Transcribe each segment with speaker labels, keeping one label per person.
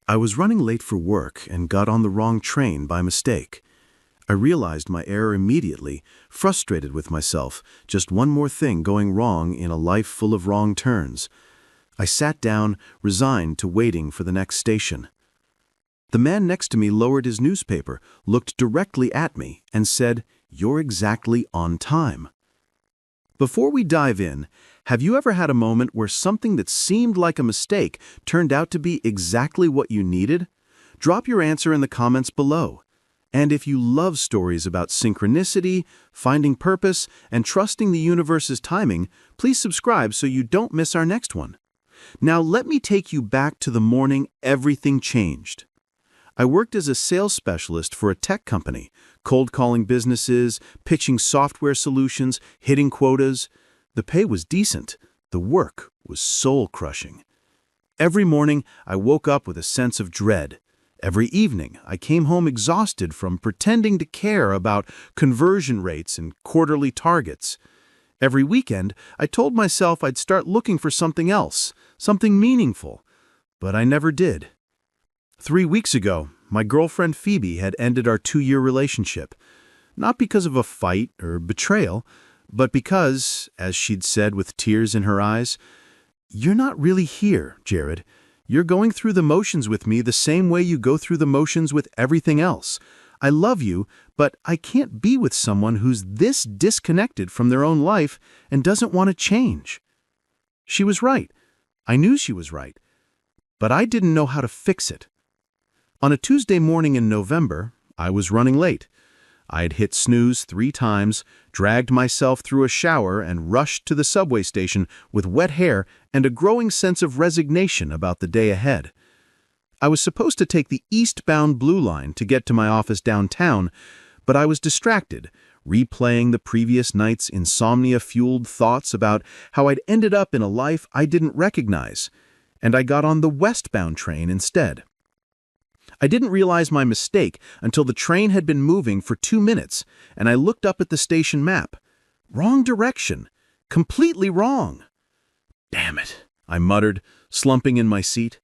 Speaker 1: I was running late for work and got on the wrong train by mistake. I realized my error immediately, frustrated with myself, just one more thing going wrong in a life full of wrong turns. I sat down, resigned to waiting for the next station. The man next to me lowered his newspaper, looked directly at me, and said, "You're exactly on time." Before we dive in, have you ever had a moment where something that seemed like a mistake turned out to be exactly what you needed? Drop your answer in the comments below. And if you love stories about synchronicity, finding purpose, and trusting the universe's timing, please subscribe so you don't miss our next one. Now let me take you back to the morning everything changed. I worked as a sales specialist for a tech company, cold calling businesses, pitching software solutions, hitting quotas. The pay was decent. The work was soul-crushing. Every morning, I woke up with a sense of dread. Every evening, I came home exhausted from pretending to care about conversion rates and quarterly targets. Every weekend, I told myself I'd start looking for something else, something meaningful. But I never did. 3 weeks ago, my girlfriend Phoebe had ended our 2-year relationship. Not because of a fight or betrayal, but because, as she'd said with tears in her eyes, "You're not really here, Jared. You're going through the motions with me the same way you go through the motions with everything else. I love you, but I can't be with someone who's this disconnected from their own life and doesn't want to change." She was right. I knew she was right. But I didn't know how to fix it. On a Tuesday morning in November, I was running late. I had hit snooze 3 times, dragged myself through a shower, and rushed to the subway station with wet hair and a growing sense of resignation about the day ahead. I was supposed to take the eastbound Blue Line to get to my office downtown, but I was distracted, replaying the previous night's insomnia-fueled thoughts about how I'd ended up in a life I didn't recognize, and I got on the westbound train instead. I didn't realize my mistake until the train had been moving for 2 minutes, and I looked up at the station map. Wrong direction. Completely wrong. "Damn it," I muttered, slumping in my seat.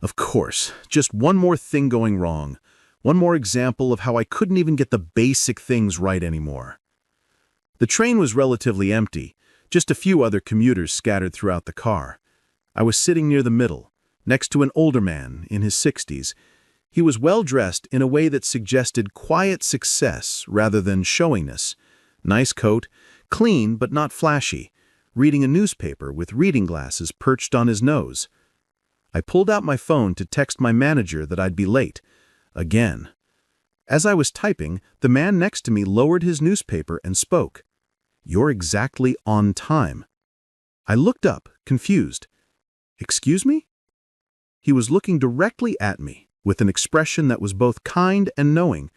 Speaker 1: Of course, just one more thing going wrong. One more example of how I couldn't even get the basic things right anymore. The train was relatively empty, just a few other commuters scattered throughout the car. I was sitting near the middle, next to an older man in his 60s. He was well-dressed in a way that suggested quiet success rather than showiness. Nice coat, clean but not flashy, reading a newspaper with reading glasses perched on his nose. I pulled out my phone to text my manager that I'd be late. Again. As I was typing, the man next to me lowered his newspaper and spoke. "You're exactly on time." I looked up, confused. "Excuse me?" He was looking directly at me, with an expression that was both kind and knowing.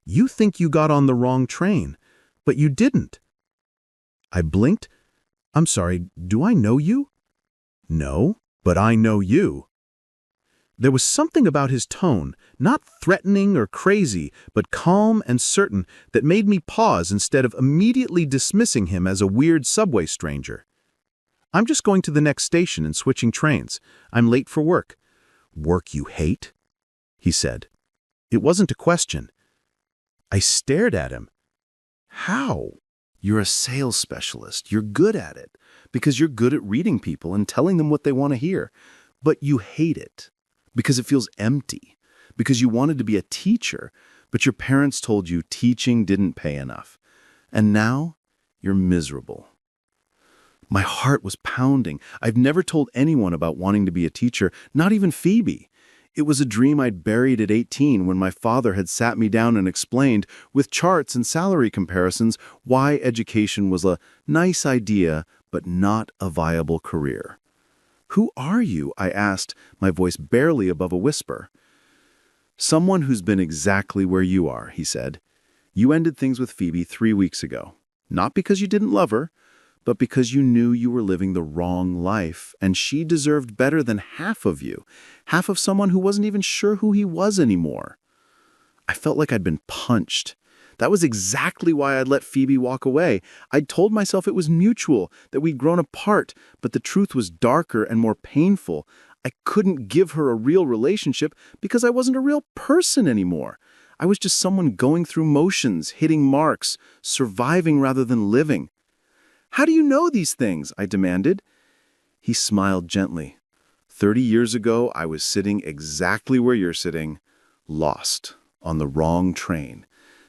Speaker 1: "You think you got on the wrong train, but you didn't." I blinked. "I'm sorry, do I know you?" "No, but I know you." There was something about his tone, not threatening or crazy, but calm and certain, that made me pause instead of immediately dismissing him as a weird subway stranger. "I'm just going to the next station and switching trains. I'm late for work." "Work you hate?" he said. It wasn't a question. I stared at him. "How? You're a sales specialist. You're good at it, because you're good at reading people and telling them what they want to hear. But you hate it, because it feels empty, because you wanted to be a teacher, but your parents told you teaching didn't pay enough. And now you're miserable." My heart was pounding. I've never told anyone about wanting to be a teacher, not even Phoebe. It was a dream I'd buried at 18 when my father had sat me down and explained, with charts and salary comparisons, why education was a nice idea but not a viable career. "Who are you?" I asked, my voice barely above a whisper. "Someone who's been exactly where you are," he said. "You ended things with Phoebe 3 weeks ago. Not because you didn't love her, but because you knew you were living the wrong life, and she deserved better than half of you, half of someone who wasn't even sure who he was anymore." I felt like I'd been punched. That was exactly why I'd let Phoebe walk away. I'd told myself it was mutual, that we'd grown apart, but the truth was darker and more painful. I couldn't give her a real relationship because I wasn't a real person anymore. I was just someone going through motions, hitting marks, surviving rather than living. "How do you know these things?" I demanded. He smiled gently. 30 years ago, I was sitting exactly where you're sitting, lost, on the wrong train,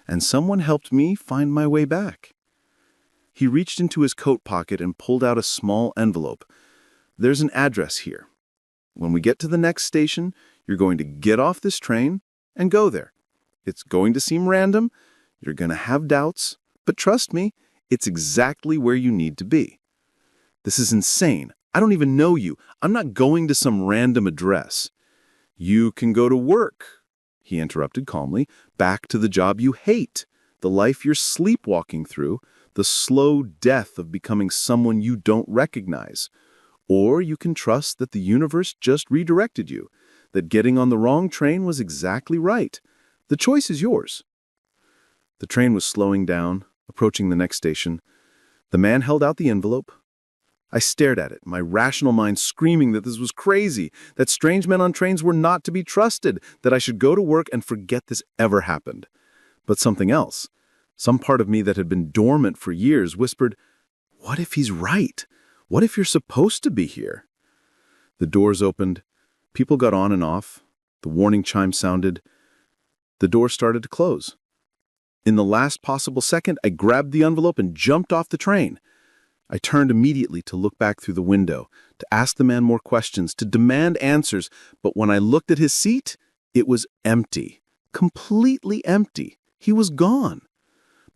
Speaker 1: and someone helped me find my way back. He reached into his coat pocket and pulled out a small envelope. "There's an address here. When we get to the next station, you're going to get off this train and go there. It's going to seem random, you're going to have doubts, but trust me, it's exactly where you need to be." "This is insane. I don't even know you. I'm not going to some random address." "You can go to work," he interrupted calmly, "back to the job you hate, the life you're sleepwalking through, the slow death of becoming someone you don't recognize. Or you can trust that the universe just redirected you, that getting on the wrong train was exactly right. The choice is yours." The train was slowing down, approaching the next station. The man held out the envelope. I stared at it, my rational mind screaming that this was crazy, that strange men on trains were not to be trusted, that I should go to work and forget this ever happened. But something else, some part of me that had been dormant for years, whispered, "What if he's right? What if you're supposed to be here?" The doors opened. People got on and off. The warning chime sounded. The door started to close. In the last possible second, I grabbed the envelope and jumped off the train. I turned immediately to look back through the window, to ask the man more questions, to demand answers, but when I looked at his seat, it was empty. Completely empty. He was gone.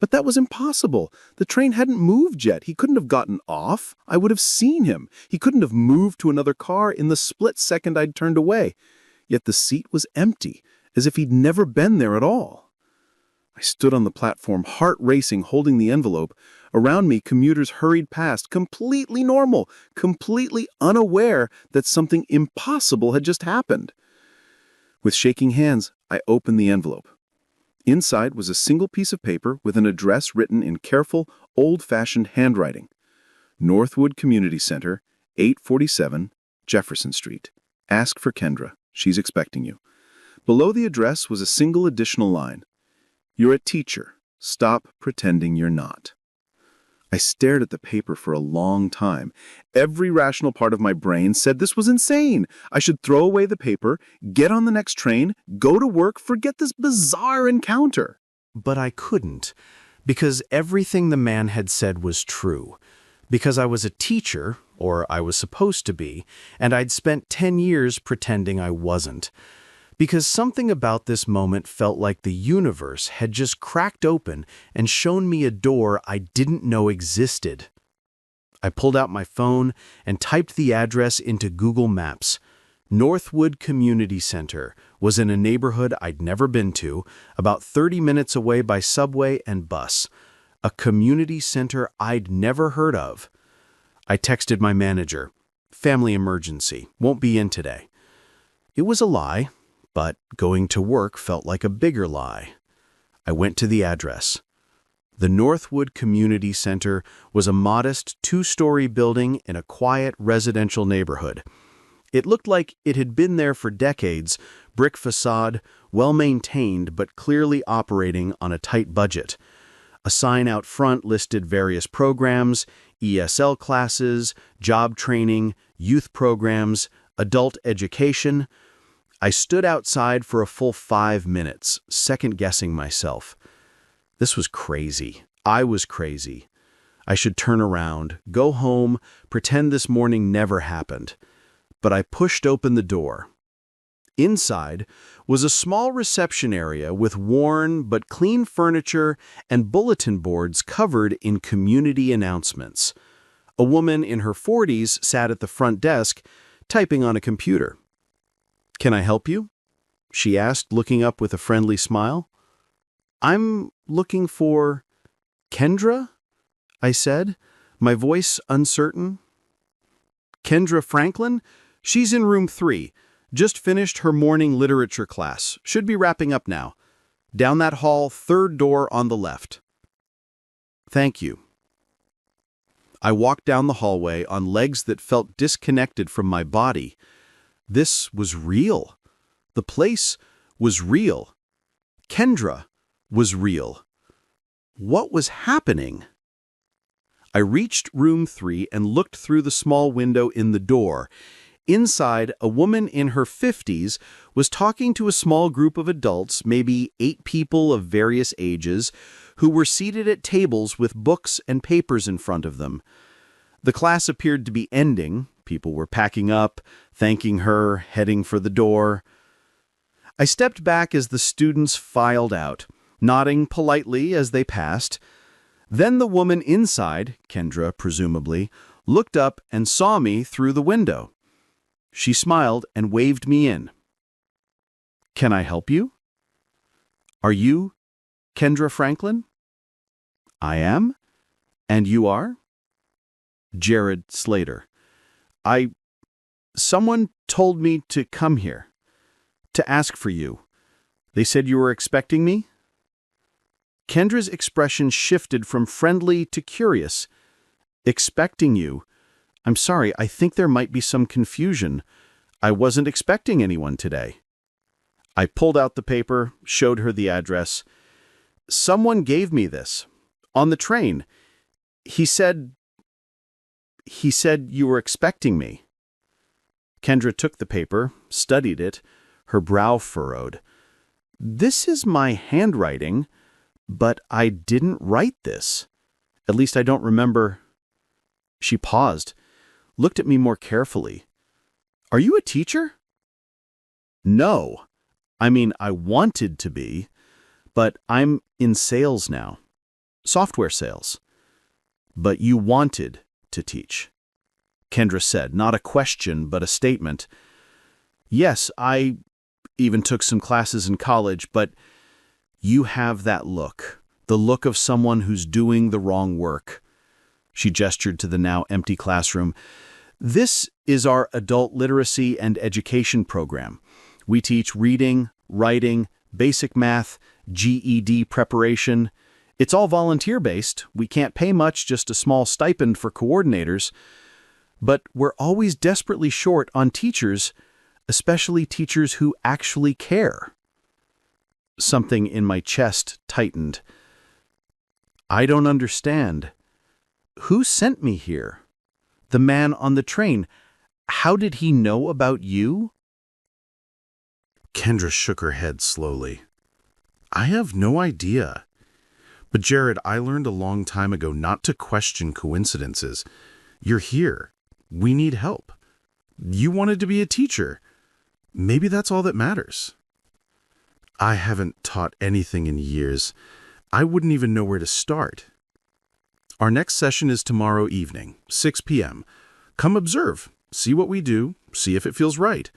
Speaker 1: But that was impossible. The train hadn't moved yet. He couldn't have gotten off. I would have seen him. He couldn't have moved to another car in the split second I'd turned away. Yet the seat was empty, as if he'd never been there at all. I stood on the platform, heart racing, holding the envelope. Around me, commuters hurried past, completely normal, completely unaware that something impossible had just happened. With shaking hands, I opened the envelope. Inside was a single piece of paper with an address written in careful, old-fashioned handwriting. Northwood Community Center, 847 Jefferson Street. Ask for Kendra. She's expecting you. Below the address was a single additional line. "You're a teacher. Stop pretending you're not." I stared at the paper for a long time. Every rational part of my brain said this was insane. I should throw away the paper, get on the next train, go to work, forget this bizarre encounter. But I couldn't, because everything the man had said was true. Because I was a teacher, or I was supposed to be, and I'd spent 10 years pretending I wasn't. Because something about this moment felt like the universe had just cracked open and shown me a door I didn't know existed. I pulled out my phone and typed the address into Google Maps. Northwood Community Center was in a neighborhood I'd never been to, about 30 minutes away by subway and bus. A community center I'd never heard of. I texted my manager. "Family emergency. Won't be in today." It was a lie. But going to work felt like a bigger lie. I went to the address. The Northwood Community Center was a modest 2-story building in a quiet residential neighborhood. It looked like it had been there for decades, brick facade, well-maintained but clearly operating on a tight budget. A sign out front listed various programs, ESL classes, job training, youth programs, adult education. I stood outside for a full 5 minutes, second-guessing myself. This was crazy. I was crazy. I should turn around, go home, pretend this morning never happened. But I pushed open the door. Inside was a small reception area with worn but clean furniture and bulletin boards covered in community announcements. A woman in her 40s sat at the front desk, typing on a computer. "Can I help you?" she asked, looking up with a friendly smile. "I'm looking for Kendra," I said, my voice uncertain. "Kendra Franklin? She's in room 3. Just finished her morning literature class. Should be wrapping up now. Down that hall, 3rd door on the left." "Thank you." I walked down the hallway on legs that felt disconnected from my body. This was real. The place was real. Kendra was real. What was happening? I reached room 3 and looked through the small window in the door. Inside, a woman in her 50s was talking to a small group of adults, maybe 8 people of various ages, who were seated at tables with books and papers in front of them. The class appeared to be ending. People were packing up, thanking her, heading for the door. I stepped back as the students filed out, nodding politely as they passed. Then the woman inside, Kendra presumably, looked up and saw me through the window. She smiled and waved me in. "Can I help you?" "Are you Kendra Franklin?" "I am. And you are?" "Jared Slater. Someone told me to come here, to ask for you. They said you were expecting me?" Kendra's expression shifted from friendly to curious. "Expecting you? I'm sorry, I think there might be some confusion. I wasn't expecting anyone today." I pulled out the paper, showed her the address. "Someone gave me this. On the train. He said you were expecting me." Kendra took the paper, studied it, her brow furrowed. "This is my handwriting, but I didn't write this. At least I don't remember." She paused, looked at me more carefully. "Are you a teacher?" "No. I mean, I wanted to be, but I'm in sales now. Software sales." "But you wanted to teach," Kendra said, not a question, but a statement. "Yes, I even took some classes in college, but you have that look, the look of someone who's doing the wrong work." She gestured to the now empty classroom. "This is our adult literacy and education program. We teach reading, writing, basic math, GED preparation. It's all volunteer-based. We can't pay much, just a small stipend for coordinators. But we're always desperately short on teachers, especially teachers who actually care." Something in my chest tightened. "I don't understand. Who sent me here? The man on the train. How did he know about you?" Kendra shook her head slowly. "I have no idea. But Jared, I learned a long time ago not to question coincidences. You're here. We need help. You wanted to be a teacher. Maybe that's all that matters." "I haven't taught anything in years. I wouldn't even know where to start." "Our next session is tomorrow evening, 6 p.m. Come observe, see what we do, see if it feels right.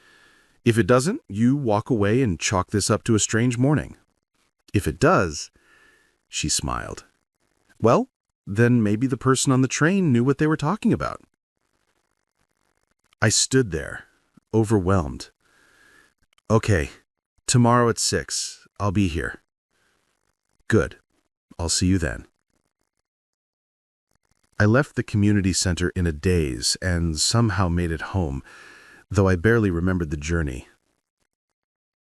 Speaker 1: If it doesn't, you walk away and chalk this up to a strange morning. If it does," she smiled, "well, then maybe the person on the train knew what they were talking about." I stood there, overwhelmed. "Okay, tomorrow at 6, I'll be here." "Good. I'll see you then." I left the community center in a daze and somehow made it home, though I barely remembered the journey.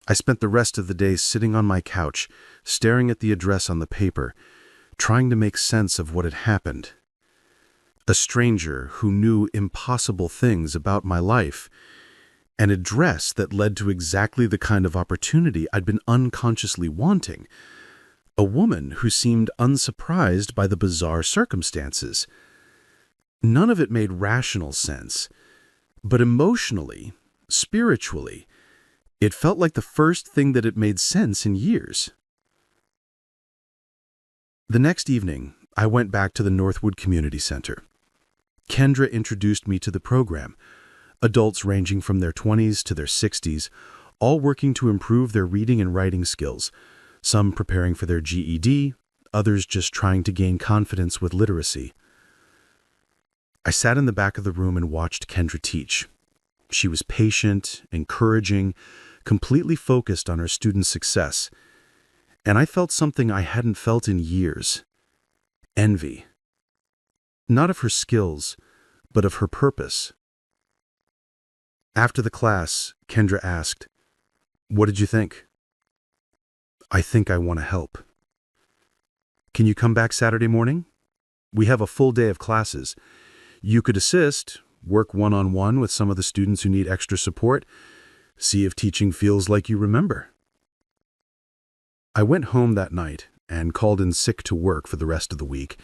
Speaker 1: I spent the rest of the day sitting on my couch, staring at the address on the paper, trying to make sense of what had happened. A stranger who knew impossible things about my life, an address that led to exactly the kind of opportunity I'd been unconsciously wanting, a woman who seemed unsurprised by the bizarre circumstances. None of it made rational sense, but emotionally, spiritually, it felt like the first thing that had made sense in years. The next evening, I went back to the Northwood Community Center. Kendra introduced me to the program, adults ranging from their 20s to their 60s, all working to improve their reading and writing skills, some preparing for their GED, others just trying to gain confidence with literacy. I sat in the back of the room and watched Kendra teach. She was patient, encouraging, completely focused on her students' success, and I felt something I hadn't felt in years: envy. Not of her skills, but of her purpose. After the class, Kendra asked, "What did you think?" "I think I want to help." "Can you come back Saturday morning? We have a full day of classes. You could assist, work one-on-one with some of the students who need extra support, see if teaching feels like you remember." I went home that night and called in sick to work for the rest of the week.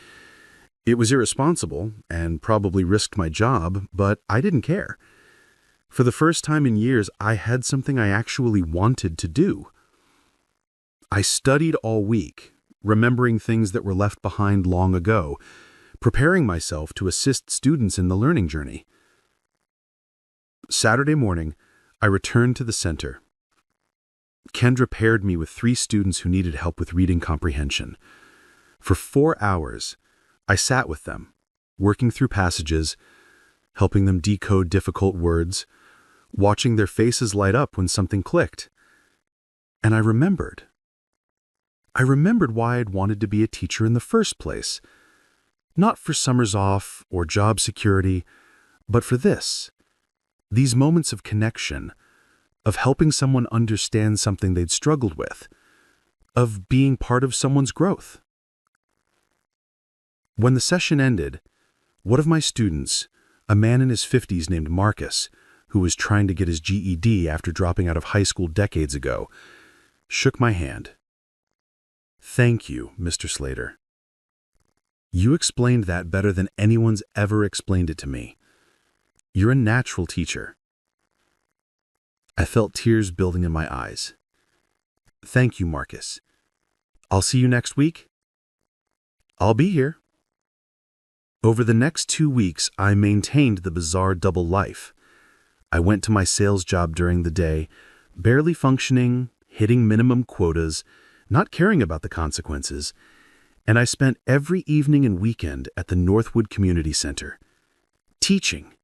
Speaker 1: It was irresponsible and probably risked my job, but I didn't care. For the first time in years, I had something I actually wanted to do. I studied all week, remembering things that were left behind long ago, preparing myself to assist students in the learning journey. Saturday morning, I returned to the center. Kendra paired me with 3 students who needed help with reading comprehension. For 4 hours, I sat with them, working through passages, helping them decode difficult words, watching their faces light up when something clicked. And I remembered. Why I'd wanted to be a teacher in the first place. Not for summers off or job security, but for this. These moments of connection, of helping someone understand something they'd struggled with, of being part of someone's growth. When the session ended, one of my students, a man in his 50s named Marcus, who was trying to get his GED after dropping out of high school decades ago, shook my hand. "Thank you, Mr. Slater. You explained that better than anyone's ever explained it to me. You're a natural teacher." I felt tears building in my eyes. "Thank you, Marcus. I'll see you next week." "I'll be here." Over the next 2 weeks, I maintained the bizarre double life. I went to my sales job during the day, barely functioning, hitting minimum quotas, not caring about the consequences, and I spent every evening and weekend at the Northwood Community Center, teaching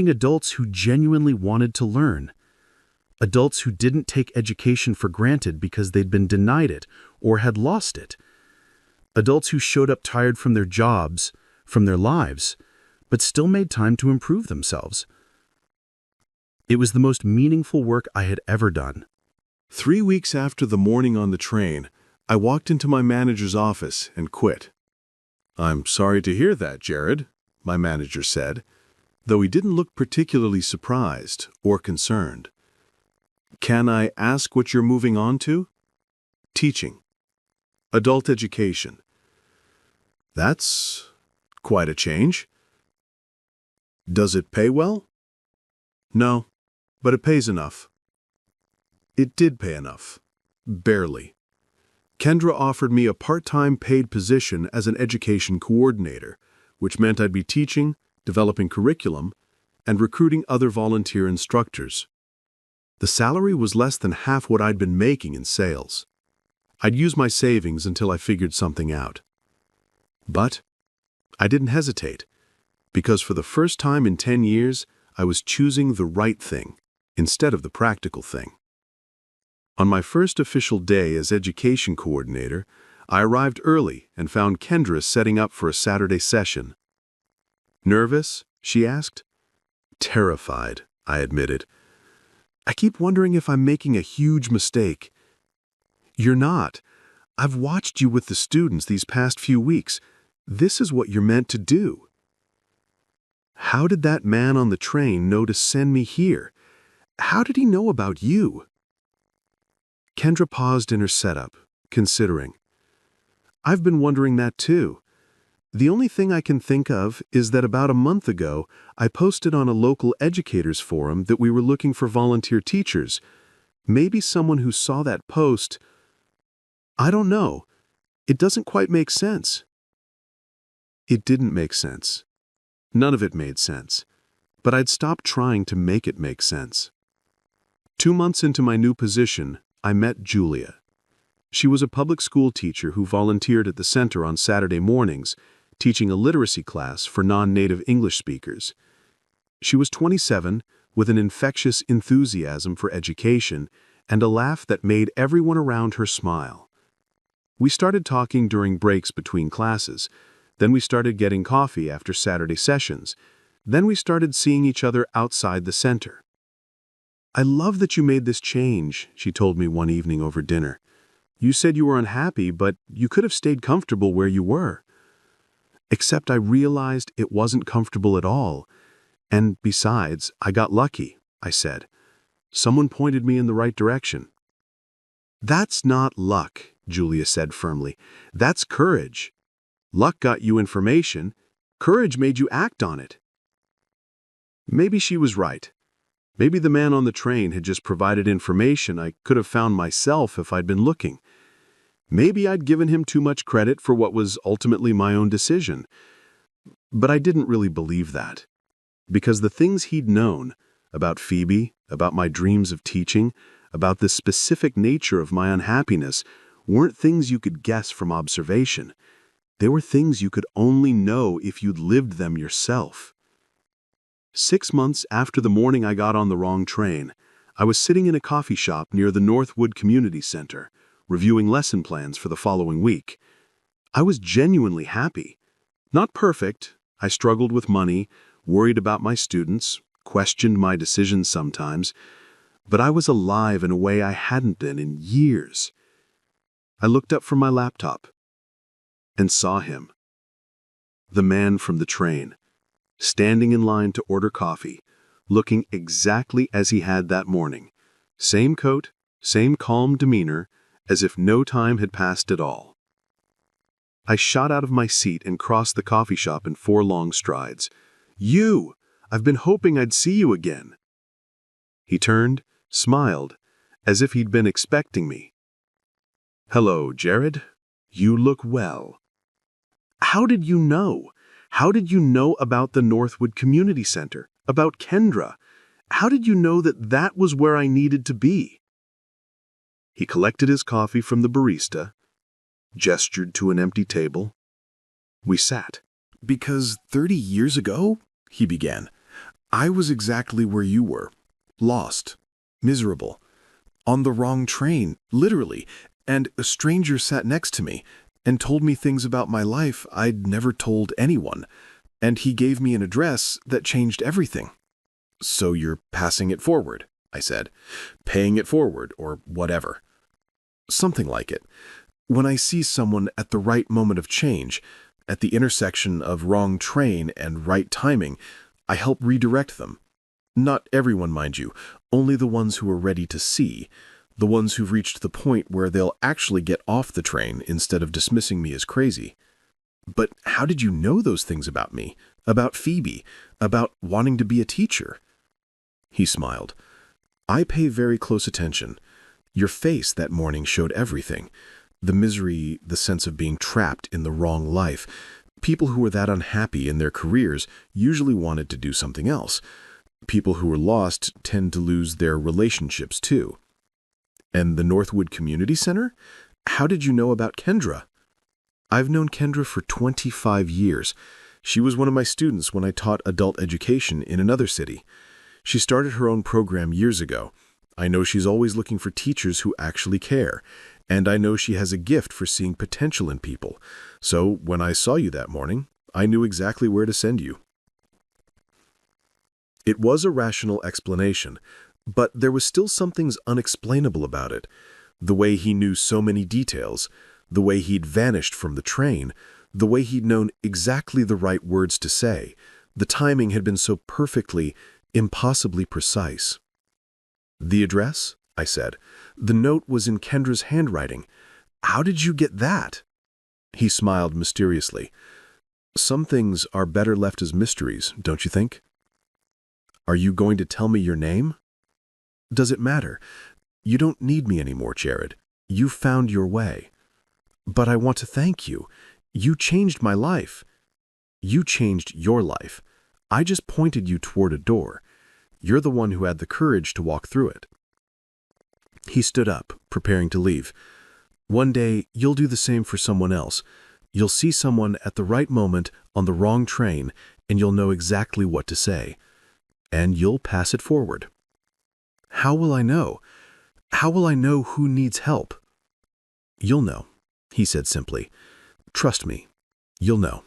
Speaker 1: adults who genuinely wanted to learn, adults who didn't take education for granted because they'd been denied it or had lost it, adults who showed up tired from their jobs, from their lives, but still made time to improve themselves. It was the most meaningful work I had ever done. 3 weeks after the morning on the train, I walked into my manager's office and quit. "I'm sorry to hear that, Jared," my manager said, though he didn't look particularly surprised or concerned. "Can I ask what you're moving on to?" "Teaching. Adult education." "That's quite a change." "Does it pay well?" "No, but it pays enough." It did pay enough. Barely. Kendra offered me a part-time paid position as an education coordinator, which meant I'd be teaching, developing curriculum, and recruiting other volunteer instructors. The salary was less than half what I'd been making in sales. I'd use my savings until I figured something out. But I didn't hesitate, because for the first time in 10 years, I was choosing the right thing instead of the practical thing. On my first official day as education coordinator, I arrived early and found Kendra setting up for a Saturday session. "Nervous?" she asked. "Terrified," I admitted. "I keep wondering if I'm making a huge mistake." "You're not. I've watched you with the students these past few weeks. This is what you're meant to do." "How did that man on the train know to send me here? How did he know about you?" Kendra paused in her setup, considering. "I've been wondering that too. The only thing I can think of is that about a month ago, I posted on a local educators forum that we were looking for volunteer teachers. Maybe someone who saw that post. I don't know. It doesn't quite make sense." It didn't make sense. None of it made sense. But I'd stopped trying to make it make sense. 2 months into my new position, I met Julia. She was a public school teacher who volunteered at the center on Saturday mornings, teaching a literacy class for non-native English speakers. She was 27, with an infectious enthusiasm for education and a laugh that made everyone around her smile. We started talking during breaks between classes. Then we started getting coffee after Saturday sessions, Then we started seeing each other outside the center. "I love that you made this change," she told me one evening over dinner. "You said you were unhappy, but you could have stayed comfortable where you were." Except I realized it wasn't comfortable at all. "And besides, I got lucky," I said. "Someone pointed me in the right direction." "That's not luck," Julia said firmly. "That's courage. Luck got you information. Courage made you act on it." Maybe she was right. Maybe the man on the train had just provided information I could have found myself if I'd been looking. Maybe I'd given him too much credit for what was ultimately my own decision. But I didn't really believe that. Because the things he'd known about Phoebe, about my dreams of teaching, about the specific nature of my unhappiness, weren't things you could guess from observation. They were things you could only know if you'd lived them yourself. 6 months after the morning I got on the wrong train, I was sitting in a coffee shop near the Northwood Community Center, reviewing lesson plans for the following week. I was genuinely happy. Not perfect. I struggled with money, worried about my students, questioned my decisions sometimes, but I was alive in a way I hadn't been in years. I looked up from my laptop and saw him, the man from the train, standing in line to order coffee, looking exactly as he had that morning. Same coat, same calm demeanor, as if no time had passed at all. I shot out of my seat and crossed the coffee shop in 4 long strides. "You! I've been hoping I'd see you again." He turned, smiled, as if he'd been expecting me. "Hello, Jared. You look well." "How did you know? How did you know about the Northwood Community Center? About Kendra? How did you know that that was where I needed to be?" He collected his coffee from the barista, gestured to an empty table. We sat.
Speaker 2: "Because 30 years ago," he began, "I was exactly where you were. Lost. Miserable. On the wrong train, literally. And a stranger sat next to me and told me things about my life I'd never told anyone. And he gave me an address that changed everything." "So you're passing it forward," I said. "Paying it forward, or whatever." "Something like it. When I see someone at the right moment of change, at the intersection of wrong train and right timing, I help redirect them. Not everyone, mind you, only the ones who are ready to see, the ones who've reached the point where they'll actually get off the train instead of dismissing me as crazy." "But how did you know those things about me? About Phoebe? About wanting to be a teacher?" He smiled. "I pay very close attention. Your face that morning showed everything. The misery, the sense of being trapped in the wrong life. People who were that unhappy in their careers usually wanted to do something else. People who were lost tend to lose their relationships too." "And the Northwood Community Center? How did you know about Kendra?" "I've known Kendra for 25 years. She was one of my students when I taught adult education in another city. She started her own program years ago. I know she's always looking for teachers who actually care, and I know she has a gift for seeing potential in people. So when I saw you that morning, I knew exactly where to send you." It was a rational explanation, but there was still something unexplainable about it. The way he knew so many details, the way he'd vanished from the train, the way he'd known exactly the right words to say. The timing had been so perfectly, impossibly precise. "The address?" I said. "The note was in Kendra's handwriting. How did you get that?" He smiled mysteriously. "Some things are better left as mysteries, don't you think?" "Are you going to tell me your name?" "Does it matter? You don't need me anymore, Jared. You found your way." "But I want to thank you. You changed my life." "You changed your life. I just pointed you toward a door. You're the one who had the courage to walk through it." He stood up, preparing to leave. "One day, you'll do the same for someone else. You'll see someone at the right moment on the wrong train, and you'll know exactly what to say. And you'll pass it forward." "How will I know? How will I know who needs help?" "You'll know," he said simply. "Trust me, you'll know."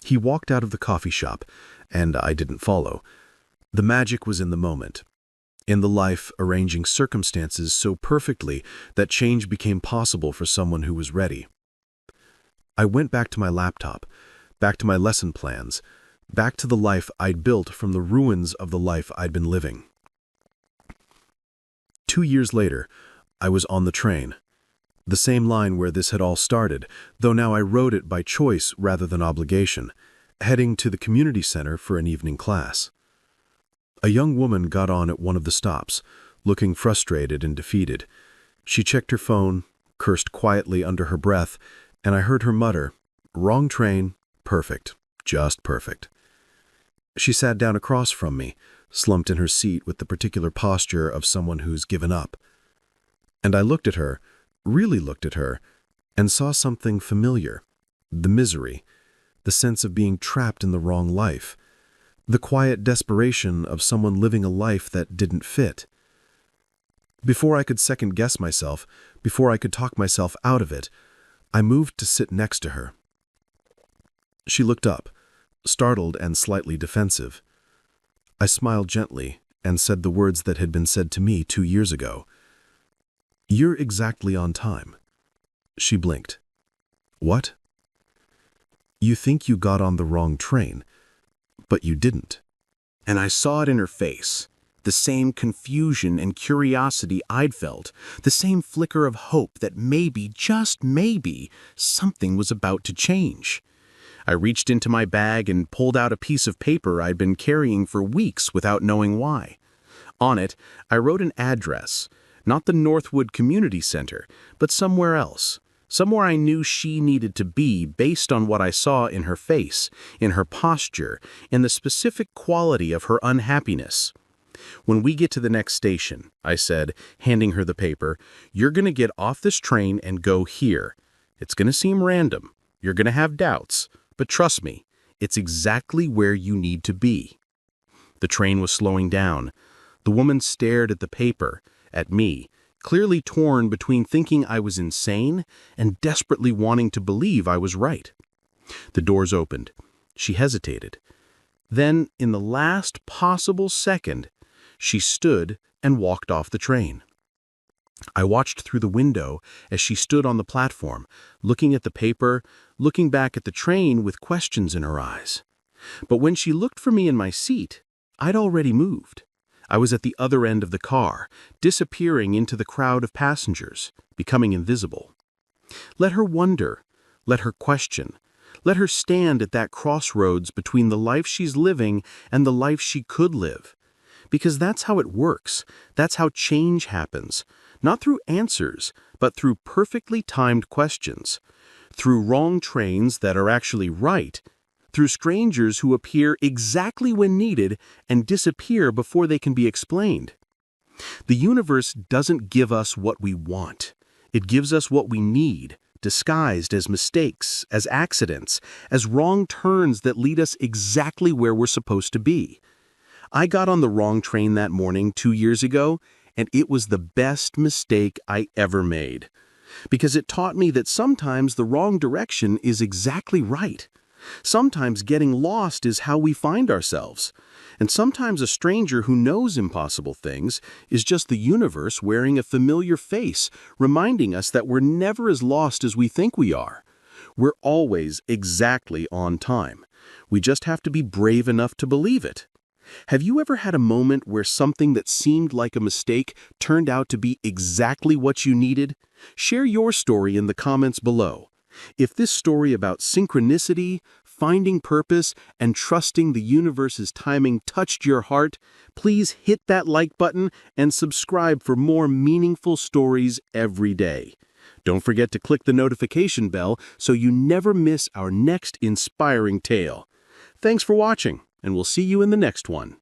Speaker 1: He walked out of the coffee shop, and I didn't follow. The magic was in the moment, in the life arranging circumstances so perfectly that change became possible for someone who was ready. I went back to my laptop, back to my lesson plans, back to the life I'd built from the ruins of the life I'd been living. 2 years later, I was on the train. The same line where this had all started, though now I rode it by choice rather than obligation, heading to the community center for an evening class. A young woman got on at one of the stops, looking frustrated and defeated. She checked her phone, cursed quietly under her breath, and I heard her mutter, "Wrong train, perfect, just perfect." She sat down across from me, slumped in her seat with the particular posture of someone who's given up. And I looked at her, really looked at her, and saw something familiar. The misery, the sense of being trapped in the wrong life, the quiet desperation of someone living a life that didn't fit. Before I could second-guess myself, before I could talk myself out of it, I moved to sit next to her. She looked up, startled and slightly defensive. I smiled gently and said the words that had been said to me 2 years ago. "You're exactly on time." She blinked. "What?" "You think you got on the wrong train, but you didn't."
Speaker 3: And I saw it in her face, the same confusion and curiosity I'd felt, the same flicker of hope that maybe, just maybe, something was about to change. I reached into my bag and pulled out a piece of paper I'd been carrying for weeks without knowing why. On it, I wrote an address, not the Northwood Community Center, but somewhere else, somewhere I knew she needed to be based on what I saw in her face, in her posture, in the specific quality of her unhappiness. "When we get to the next station," I said, handing her the paper, "you're going to get off this train and go here. It's going to seem random. You're going to have doubts. But trust me, it's exactly where you need to be." The train was slowing down. The woman stared at the paper, at me, clearly torn between thinking I was insane and desperately wanting to believe I was right. The doors opened. She hesitated. Then, in the last possible second, she stood and walked off the train. I watched through the window as she stood on the platform, looking at the paper, looking back at the train with questions in her eyes. But when she looked for me in my seat, I'd already moved. I was at the other end of the car, disappearing into the crowd of passengers, becoming invisible. Let her wonder, let her question, let her stand at that crossroads between the life she's living and the life she could live. Because that's how it works, that's how change happens. Not through answers, but through perfectly timed questions, through wrong trains that are actually right, through strangers who appear exactly when needed and disappear before they can be explained. The universe doesn't give us what we want. It gives us what we need, disguised as mistakes, as accidents, as wrong turns that lead us exactly where we're supposed to be. I got on the wrong train that morning 2 years ago, and it was the best mistake I ever made. Because it taught me that sometimes the wrong direction is exactly right. Sometimes getting lost is how we find ourselves. And sometimes a stranger who knows impossible things is just the universe wearing a familiar face, reminding us that we're never as lost as we think we are. We're always exactly on time. We just have to be brave enough to believe it. Have you ever had a moment where something that seemed like a mistake turned out to be exactly what you needed? Share your story in the comments below. If this story about synchronicity, finding purpose, and trusting the universe's timing touched your heart, please hit that like button and subscribe for more meaningful stories every day. Don't forget to click the notification bell so you never miss our next inspiring tale. Thanks for watching, and we'll see you in the next one.